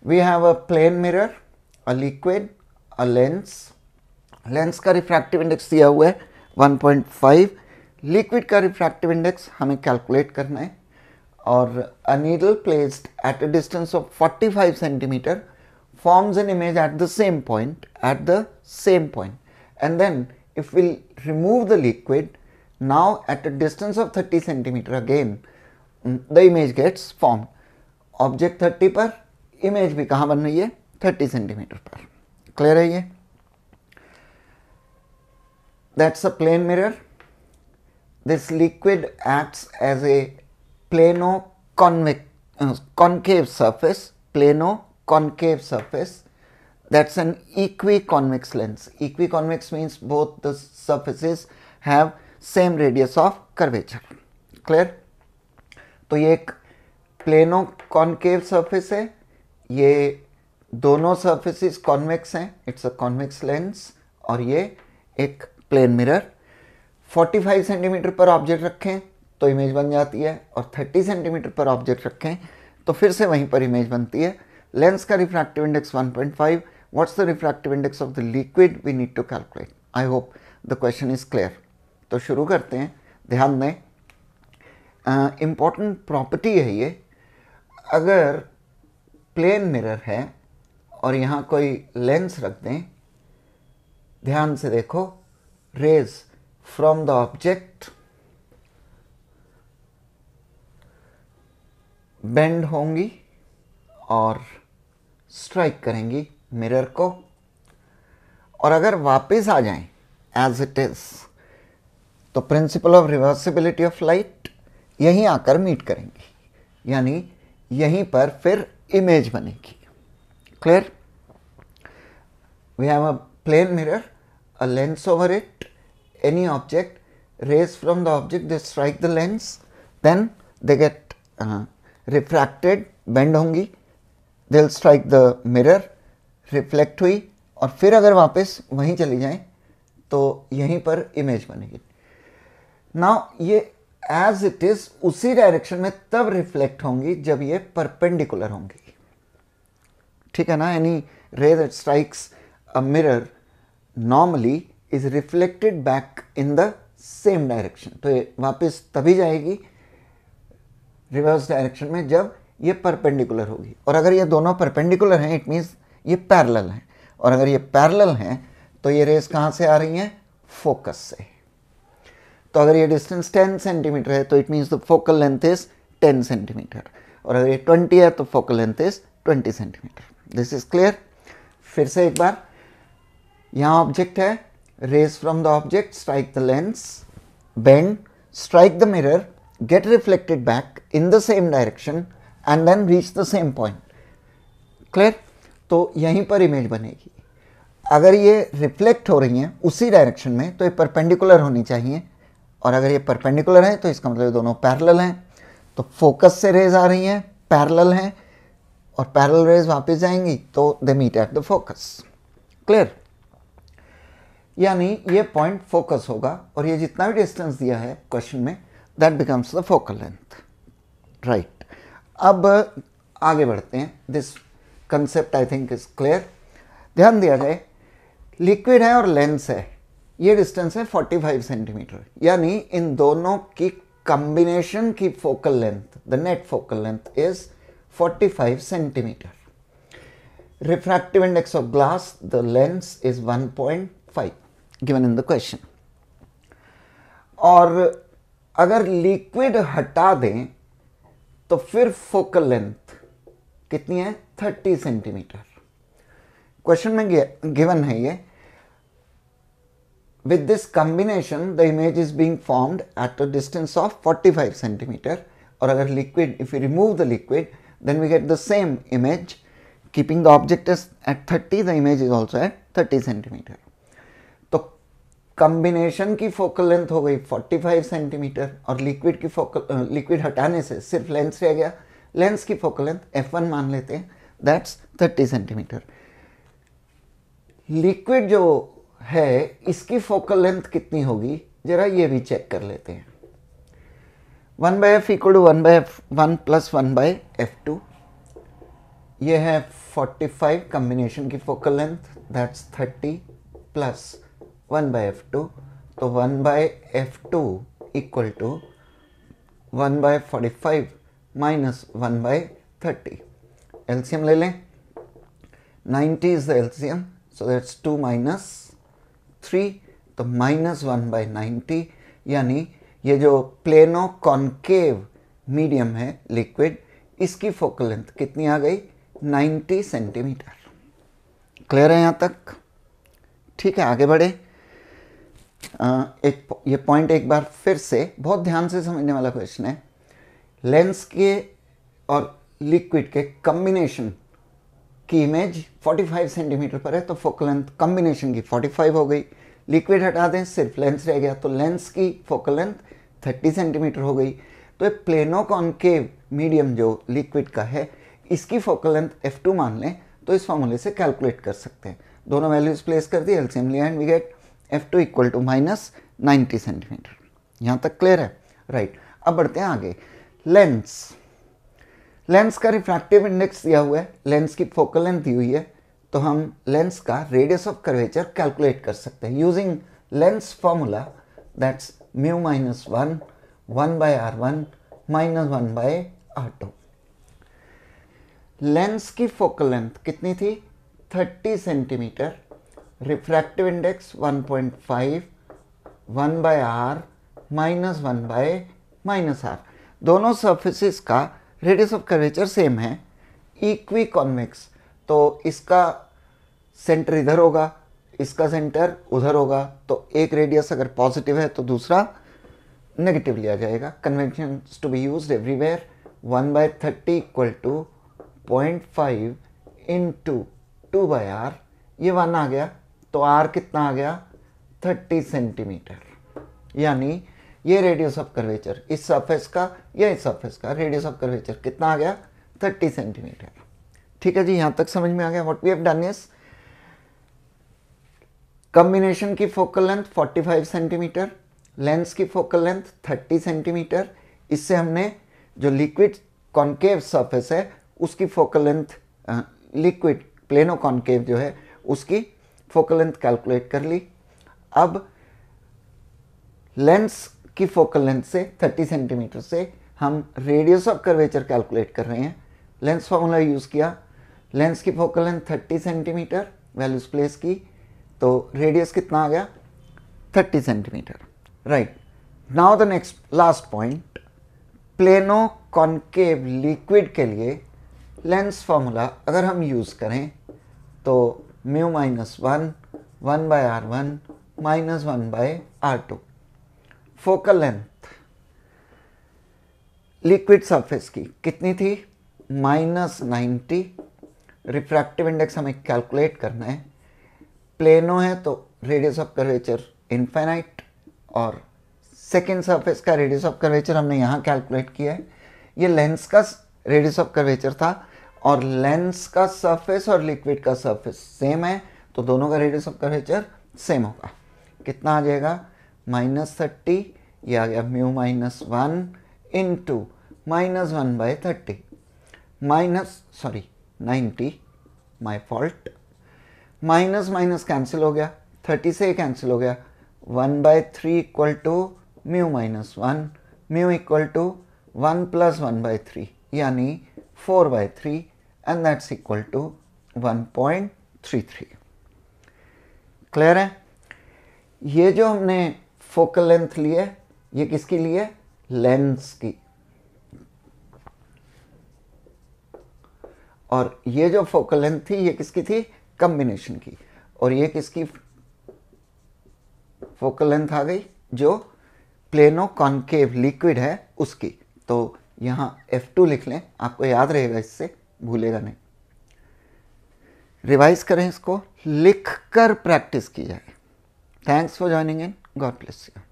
We have a plane mirror, a liquid, a lens. Lens का refractive index दिया हुआ है 1.5. लिक्विड का रिफ्रैक्टिव इंडेक्स हमें कैलकुलेट करना है. और a needle placed at a distance of 45 centimetre forms an image at the same point, and then if we'll remove the liquid, now at a distance of 30 centimeter again the image gets formed. Object 30 पर, image भी कहाँ बन रही है? 30 centimetre पर. Clear है ये? That's a plane mirror. This liquid acts as a concave surface. Concave surface. That's an equiconvex lens. Equiconvex means both the surfaces have same radius of curvature. Clear? तो ये एक प्लेनो कॉन्केव सरफेस है. ये दोनों surfaces convex हैं. It's a convex lens. और ये एक प्लेन मिरर. 45 सेंटीमीटर पर ऑब्जेक्ट रखें तो इमेज बन जाती है, और 30 सेंटीमीटर पर ऑब्जेक्ट रखें तो फिर से वहीं पर इमेज बनती है. लेंस का refractive index 1.5. What's the refractive index of the liquid we need to calculate. I hope the question is clear. तो शुरू करते हैं. ध्यान दें, इम्पॉर्टेंट प्रॉपर्टी है ये. अगर प्लेन मिरर है और यहाँ कोई लेंस रख दें, ध्यान से देखो, rays from the object bend होंगी और स्ट्राइक करेंगी मिरर को, और अगर वापस आ जाएं एज इट इज तो principle of reversibility of light यहीं आकर मीट करेंगी, यानी यहीं पर फिर इमेज बनेगी. Clear? We have a plane mirror, a lens over it, any object, rays from the object, they strike the lens, then they get refracted, bend होंगी, they'll strike the mirror, reflect हुई, और फिर अगर वापस वहीं चली जाएं तो यहीं पर इमेज बनेगी. नाउ ये एज इट इज उसी डायरेक्शन में तब रिफ्लेक्ट होंगी जब ये परपेंडिकुलर होंगी. ठीक है ना? एनी रे that strikes a mirror normally is reflected back in the same direction. तो ये वापस तभी जाएगी रिवर्स डायरेक्शन में जब ये परपेंडिकुलर होगी. और अगर ये दोनों परपेंडिकुलर हैं, इट मीन्स ये पैरेलल हैं. और अगर ये पैरेलल हैं तो ये रेस कहाँ से आ रही हैं? फोकस से. तो अगर ये डिस्टेंस 10 सेंटीमीटर है तो it means the focal length is 10 centimetre. और अगर ये 20 है तो focal length is 20 centimetre. This is clear? फिर से एक बार, यहाँ ऑब्जेक्ट है, rays from the object strike the lens, bend, strike the mirror, get reflected back in the same direction and then reach the same point. Clear? तो यहीं पर image बनेगी. अगर ये रिफ्लेक्ट हो रही हैं उसी डायरेक्शन में तो ये परपेंडिकुलर होनी चाहिए, और अगर ये परपेंडिकुलर है तो इसका मतलब ये दोनों पैरेलल हैं. तो फोकस से रेज आ रही हैं, पैरेलल हैं, और पैरेलल रेज वापस जाएंगी तो they meet at the focus. Clear? यानी ये पॉइंट फोकस होगा, और ये जितना भी डिस्टेंस दिया है क्वेश्चन में, that becomes the focal length. Right. अब आगे बढ़ते हैं. This concept I think is clear. ध्यान दिया जाए, लिक्विड है और लेंस है. ये डिस्टेंस है 45 सेंटीमीटर, यानी इन दोनों की कॉम्बिनेशन की focal length, the net focal length is 45 centimetre. Refractive index of glass, the lens is 1.5 given in the question. और अगर लिक्विड हटा दें तो फिर फोकल लेंथ कितनी है? 30 सेंटीमीटर. क्वेश्चन में गिवन है ये. With this combination the image is being formed at a distance of 45 centimetre. और अगर liquid, if you remove the liquid, then we get the same image. Keeping the object at 30, the image is also at 30 centimetre. Combination की focal length हो गई 45 centimetre, और liquid हटाने से सिर्फ lens रह गया. लेंस की फोकल लेंथ f1 मान लेते हैं, दैट्स 30 सेंटीमीटर. लिक्विड जो है इसकी फोकल लेंथ कितनी होगी, जरा ये भी चेक कर लेते हैं. 1/f = 1/f1 + 1/f2. ये है 45 कम्बिनेशन की focal length, that's 30 plus 1/f2, तो 1/f2 equal to 1/45 minus 1/30। LCM ले लें, 90 is the LCM, so that's 2 minus 3, तो माइनस 1/90, यानी ये जो प्लेनो कॉन्केव मीडियम है लिक्विड, इसकी फोकल लेंथ कितनी आ गई, 90 सेंटीमीटर। क्लियर है यहाँ तक? ठीक है, आगे बढ़े। ये पॉइंट एक बार फिर से बहुत ध्यान से समझने वाला क्वेश्चन है। लेंस के और लिक्विड के कॉम्बिनेशन की इमेज 45 सेंटीमीटर पर है, तो फोकल लेंथ कॉम्बिनेशन की 45 हो गई। लिक्विड हटा दें, सिर्फ लेंस रह गया, तो लेंस की फोकल लेंथ 30 सेंटीमीटर हो गई। तो ये प्लेनो कॉन्केव मीडियम जो लिक्विड का है, इसकी फोकल लेंथ f2 मान लें, तो इस फॉर्मूले से कैलकुलेट कर सकते हैं। दोनों वैल्यूज प्लेस कर दी, एलसीएम लिया and we get f2 equal to minus 90 centimetre. यहाँ तक क्लियर है? राइट। अब बढ़ते हैं आगे। लेंस का रिफ्रैक्टिव इंडेक्स दिया हुआ है, लेंस की फोकल लेंथ दी हुई है, तो हम लेंस का रेडियस ऑफ कर्वेचर कैलकुलेट कर सकते हैं using lens formula, that's mu minus 1/r1 minus 1/r2। Lens की फोकल लेंथ कितनी थी, 30 centimetre, refractive index 1.5, 1/r minus 1/-r। दोनों सरफेसेस का रेडियस ऑफ कर्वेचर सेम है, इक्वी कॉन्वेक्स, तो इसका सेंटर इधर होगा, इसका सेंटर उधर होगा, तो एक रेडियस अगर पॉजिटिव है तो दूसरा नेगेटिव लिया जाएगा। Convention to be used everywhere, 1/30 equal to 0.5 into 2/r, ये 1 आ गया, तो r कितना आ गया, 30 सेंटीमीटर। यानी ये रेडियस ऑफ कर्वेचर इस सरफेस का या इस सरफेस का रेडियस ऑफ कर्वेचर कितना आ गया, 30 सेंटीमीटर। ठीक है जी, यहाँ तक समझ में आ गया। What we have done is combination की फोकल लेंथ 45 सेंटीमीटर, लेंस की फोकल लेंथ 30 सेंटीमीटर। इससे हमने जो लिक्विड कॉन्केव सरफेस है उसकी focal length, liquid plano concave जो है उसकी फोकल लेंथ कैलकुलेट कर ली। अब लेंस की फोकल लेंथ से 30 सेंटीमीटर से हम रेडियस ऑफ कर्वेचर कैलकुलेट कर रहे हैं। लेंस फॉर्मूला यूज़ किया, लेंस की focal length 30 centimetre, values place की, तो रेडियस कितना आ गया, 30 centimetre. Right. Now the next last point, plano concave liquid के लिए लेंस फॉर्मूला अगर हम यूज़ करें तो mu minus 1/r1 minus 1/r2। Focal length liquid surface की कितनी थी, -90। रिफ्रैक्टिव इंडेक्स हमें कैलकुलेट करना है, प्लेनो है तो रेडियस ऑफ कर्वेचर इनफाइनाइट, और सेकेंड सरफेस का रेडियस ऑफ कर्वेचर हमने यहाँ कैलकुलेट किया है। ये लेंस का रेडियस ऑफ कर्वेचर था, और लेंस का सरफेस और लिक्विड का सरफेस सेम है, तो दोनों का रेडियस ऑफ कर्वेचर सेम होगा। कितना आ जाएगा, -30, ये आ गया mu minus 1 into minus 1/30, -90, my fault, minus minus cancel हो गया, 30 से कैंसिल हो गया, 1/3 equal to mu minus 1, mu equal to 1 plus 1/3, यानी 4/3, and that's equal to 1.33। Clear है? ये जो हमने फोकल लेंथ ली है, ये किसकी ली है, लेंस की, और ये जो फोकल लेंथ थी ये किसकी थी, कॉम्बिनेशन की, और ये किसकी फोकल लेंथ आ गई, जो प्लेनो कॉन्केव लिक्विड है उसकी। तो यहाँ F2 लिख लें, आपको याद रहेगा, इससे भूलेगा नहीं। रिवाइज करें इसको, लिख कर प्रैक्टिस की जाए। Thanks for joining in, God bless you.